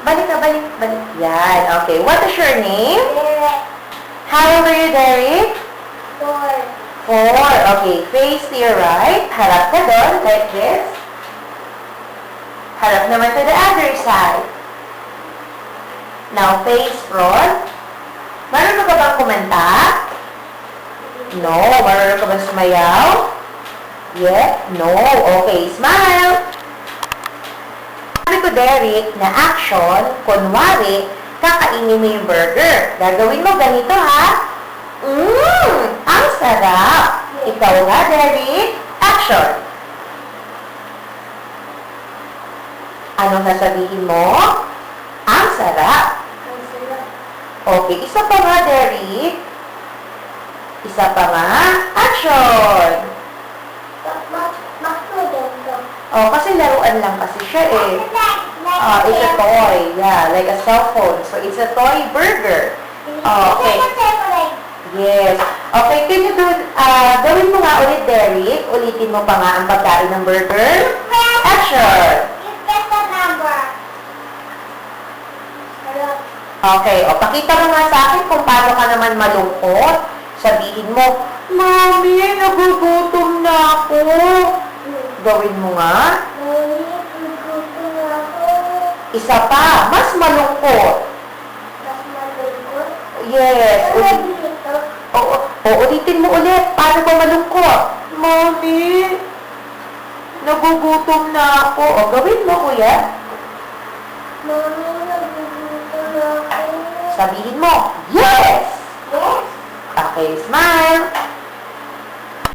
Balik ka, balik. Yan, okay. What is your name? Derek. How old are you, Derek? 4. 4. Okay, face to your right. Harap ka doon, like this. Harap naman to the other side. Now, face front. Marunong ka bang kumanta? No. Marunong ka bang sumayaw? Yeah? No. Okay, smile. Sabi ko, Derek, na action, kunwari, kakainin mo yung burger. Gagawin mo ganito, ha? Ang sarap. Ikaw nga, Derek. Action. Anong sasabihin mo? Ang sarap. Okay, isa pa nga, Derek. Isa pa nga. Action. Oh, kasi laruan lang kasi siya eh. It's a toy. Yeah, like a cell phone. So, it's a toy burger. Okay. Yes. Okay, can you do, gawin mo nga ulit, Derek. Ulitin mo pa nga ang pagkain ng burger. Action. Okay, o pakita mo nga sa akin kung paano ka naman malungkot. Sabihin mo, Mami, nagugutom na ako. Gawin mo nga. Isa pa, mas malungkot. Yes. Ulitin mo ulit. Paano ba malungkot? Mami, nagugutom na ako. O, gawin mo, kuya. Sabihin mo, yes! Okay, smile.